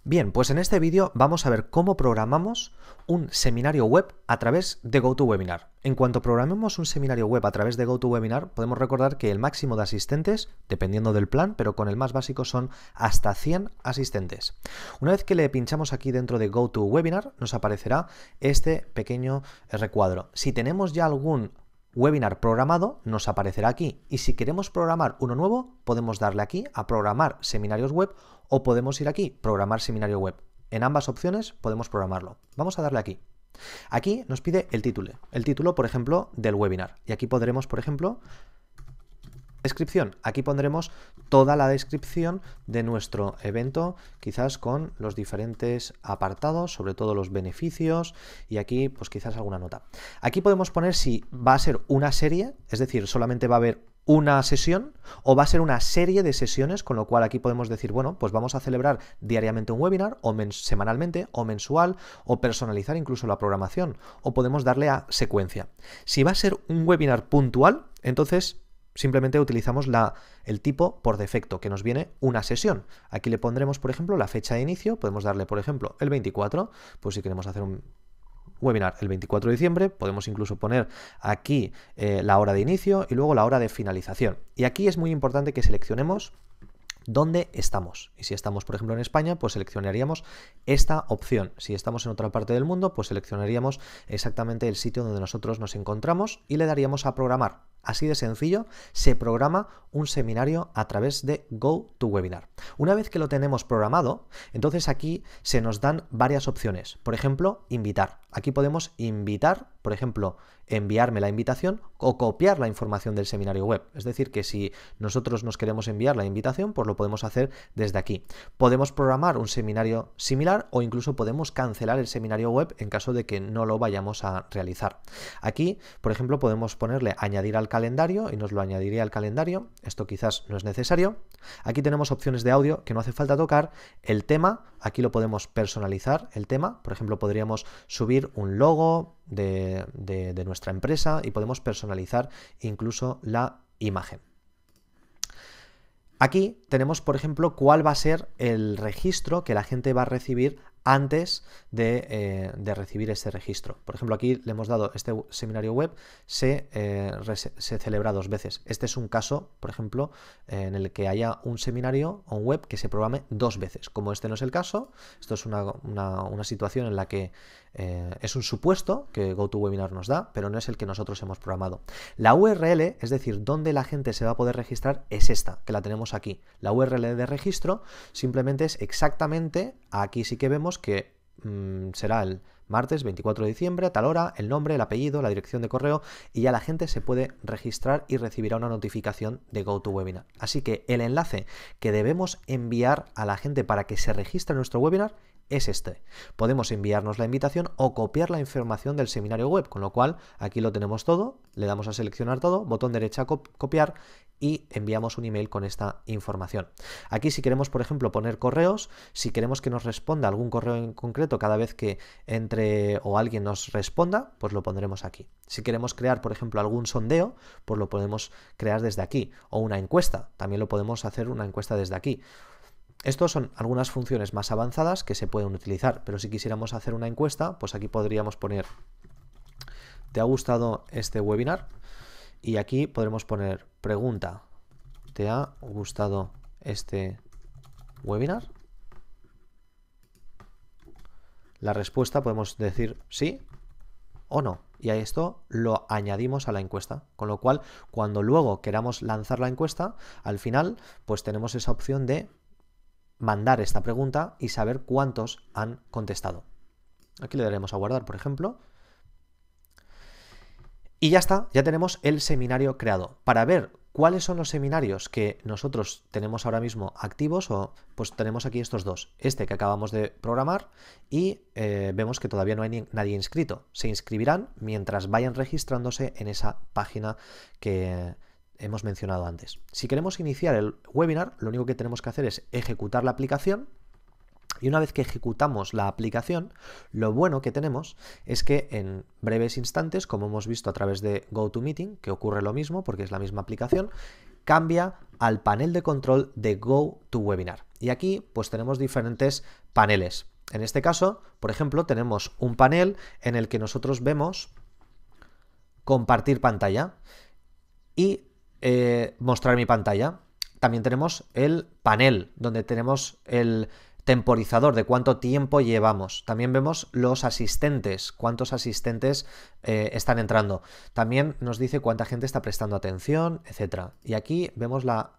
Bien, pues en este vídeo vamos a ver cómo programamos un seminario web a través de GoToWebinar. En cuanto programemos un seminario web a través de GoToWebinar, podemos recordar que el máximo de asistentes, dependiendo del plan, pero con el más básico son hasta 100 asistentes. Una vez que le pinchamos aquí dentro de GoToWebinar, nos aparecerá este pequeño recuadro. Si tenemos ya algún webinar programado, nos aparecerá aquí, y si queremos programar uno nuevo, podemos darle aquí a programar seminarios web o podemos ir aquí, programar seminario web. En ambas opciones podemos programarlo. Vamos a darle aquí. Aquí nos pide el título, por ejemplo, del webinar, y aquí podremos, por ejemplo, descripción. Aquí pondremos toda la descripción de nuestro evento, quizás con los diferentes apartados, sobre todo los beneficios, y aquí pues quizás alguna nota. Aquí podemos poner si va a ser una serie, es decir, solamente va a haber una sesión o va a ser una serie de sesiones, con lo cual aquí podemos decir, bueno, pues vamos a celebrar diariamente un webinar o semanalmente o mensual o personalizar incluso la programación o podemos darle a secuencia. Si va a ser un webinar puntual, entonces simplemente utilizamos el tipo por defecto, que nos viene una sesión. Aquí le pondremos, por ejemplo, la fecha de inicio. Podemos darle, por ejemplo, el 24. Pues si queremos hacer un webinar el 24 de diciembre, podemos incluso poner aquí la hora de inicio y luego la hora de finalización. Y aquí es muy importante que seleccionemos dónde estamos. Y si estamos, por ejemplo, en España, pues seleccionaríamos esta opción. Si estamos en otra parte del mundo, pues seleccionaríamos exactamente el sitio donde nosotros nos encontramos y le daríamos a programar. Así de sencillo se programa un seminario a través de GoToWebinar. Una vez que lo tenemos programado, entonces aquí se nos dan varias opciones. Por ejemplo, invitar. Aquí podemos invitar, por ejemplo, enviarme la invitación o copiar la información del seminario web. Es decir, que si nosotros nos queremos enviar la invitación, pues lo podemos hacer desde aquí. Podemos programar un seminario similar o incluso podemos cancelar el seminario web en caso de que no lo vayamos a realizar. Aquí, por ejemplo, podemos ponerle añadir al calendario y nos lo añadiría al calendario. Esto quizás no es necesario. Aquí tenemos opciones de audio que no hace falta tocar. El tema, aquí lo podemos personalizar, el tema. Por ejemplo, podríamos subir un logo de nuestra empresa y podemos personalizar incluso la imagen. Aquí tenemos, por ejemplo, cuál va a ser el registro que la gente va a recibir antes de recibir este registro. Por ejemplo, aquí le hemos dado este seminario web, se celebra 2 veces. Este es un caso, por ejemplo, en el que haya un seminario o un web que se programe 2 veces. Como este no es el caso, esto es una situación en la que es un supuesto que GoToWebinar nos da, pero no es el que nosotros hemos programado. La URL, es decir, donde la gente se va a poder registrar, es esta, que la tenemos aquí. La URL de registro simplemente es exactamente, aquí sí que vemos que será el martes 24 de diciembre a tal hora, el nombre, el apellido, la dirección de correo y ya la gente se puede registrar y recibirá una notificación de GoToWebinar. Así que el enlace que debemos enviar a la gente para que se registre en nuestro webinar es este. Podemos enviarnos la invitación o copiar la información del seminario web, con lo cual aquí lo tenemos todo, le damos a seleccionar todo, botón derecha copiar y enviamos un email con esta información. Aquí si queremos, por ejemplo, poner correos, si queremos que nos responda algún correo en concreto cada vez que entre o alguien nos responda, pues lo pondremos aquí. Si queremos crear, por ejemplo, algún sondeo, pues lo podemos crear desde aquí. O una encuesta, también lo podemos hacer una encuesta desde aquí. Estos son algunas funciones más avanzadas que se pueden utilizar, pero si quisiéramos hacer una encuesta, pues aquí podríamos poner ¿te ha gustado este webinar? Y aquí podremos poner pregunta, ¿te ha gustado este webinar? La respuesta podemos decir sí o no. Y a esto lo añadimos a la encuesta. Con lo cual, cuando luego queramos lanzar la encuesta, al final, pues tenemos esa opción de mandar esta pregunta y saber cuántos han contestado. Aquí le daremos a guardar, por ejemplo. Y ya está, ya tenemos el seminario creado. Para ver cuáles son los seminarios que nosotros tenemos ahora mismo activos, pues tenemos aquí estos dos. Este que acabamos de programar y vemos que todavía no hay nadie inscrito. Se inscribirán mientras vayan registrándose en esa página que hemos mencionado antes. Si queremos iniciar el webinar, lo único que tenemos que hacer es ejecutar la aplicación. Y una vez que ejecutamos la aplicación, lo bueno que tenemos es que en breves instantes, como hemos visto a través de GoToMeeting, que ocurre lo mismo porque es la misma aplicación, cambia al panel de control de GoToWebinar. Y aquí pues tenemos diferentes paneles. En este caso, por ejemplo, tenemos un panel en el que nosotros vemos compartir pantalla y mostrar mi pantalla. También tenemos el panel, donde tenemos el temporizador de cuánto tiempo llevamos. También vemos los asistentes, cuántos asistentes están entrando. También nos dice cuánta gente está prestando atención, etc. Y aquí vemos la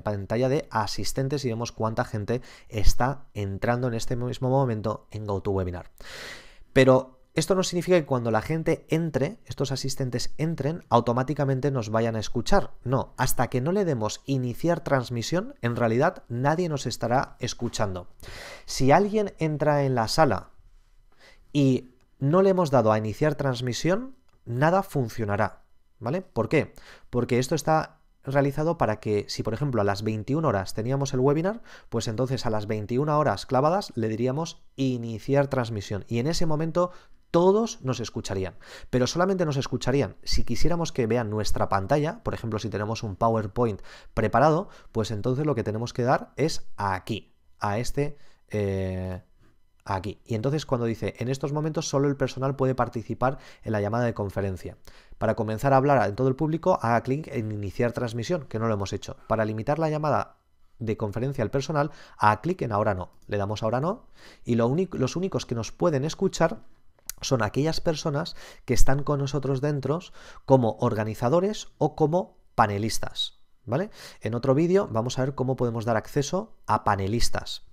pantalla de asistentes y vemos cuánta gente está entrando en este mismo momento en GoToWebinar. Pero esto no significa que cuando la gente entre, estos asistentes entren, automáticamente nos vayan a escuchar. No, hasta que no le demos iniciar transmisión, en realidad nadie nos estará escuchando. Si alguien entra en la sala y no le hemos dado a iniciar transmisión, nada funcionará, ¿vale? ¿Por qué? Porque esto está realizado para que, si por ejemplo a las 21 horas teníamos el webinar, pues entonces a las 21 horas clavadas le diríamos iniciar transmisión y en ese momento todos nos escucharían, pero solamente nos escucharían si quisiéramos que vean nuestra pantalla. Por ejemplo, si tenemos un PowerPoint preparado, pues entonces lo que tenemos que dar es aquí, a este aquí. Y entonces cuando dice, en estos momentos solo el personal puede participar en la llamada de conferencia. Para comenzar a hablar en todo el público, haga clic en iniciar transmisión, que no lo hemos hecho. Para limitar la llamada de conferencia al personal, haga clic en ahora no. Le damos ahora no y los únicos que nos pueden escuchar son aquellas personas que están con nosotros dentro como organizadores o como panelistas, ¿vale? En otro vídeo vamos a ver cómo podemos dar acceso a panelistas,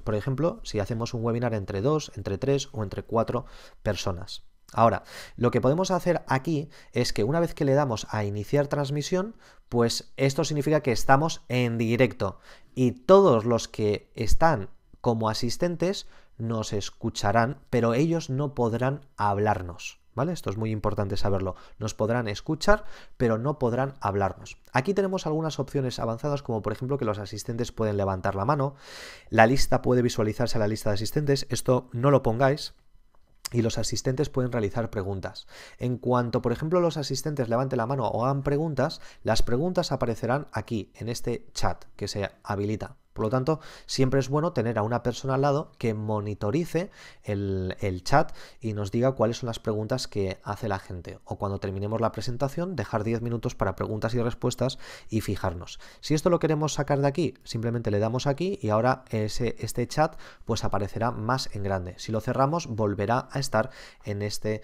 por ejemplo, si hacemos un webinar entre 2, entre 3 o entre 4 personas. Ahora, lo que podemos hacer aquí es que una vez que le damos a iniciar transmisión, pues esto significa que estamos en directo y todos los que están como asistentes nos escucharán, pero ellos no podrán hablarnos, ¿vale? Esto es muy importante saberlo. Nos podrán escuchar, pero no podrán hablarnos. Aquí tenemos algunas opciones avanzadas, como por ejemplo que los asistentes pueden levantar la mano, la lista puede visualizarse a la lista de asistentes, esto no lo pongáis. Y los asistentes pueden realizar preguntas. En cuanto, por ejemplo, los asistentes levanten la mano o hagan preguntas, las preguntas aparecerán aquí, en este chat que se habilita. Por lo tanto, siempre es bueno tener a una persona al lado que monitorice el chat y nos diga cuáles son las preguntas que hace la gente. O cuando terminemos la presentación, dejar 10 minutos para preguntas y respuestas y fijarnos. Si esto lo queremos sacar de aquí, simplemente le damos aquí y ahora este chat pues aparecerá más en grande. Si lo cerramos, volverá a estar en este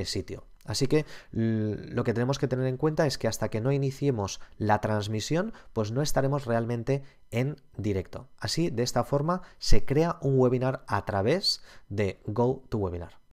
sitio. Así que lo que tenemos que tener en cuenta es que hasta que no iniciemos la transmisión, pues no estaremos realmente en directo. Así, de esta forma, se crea un webinar a través de GoToWebinar.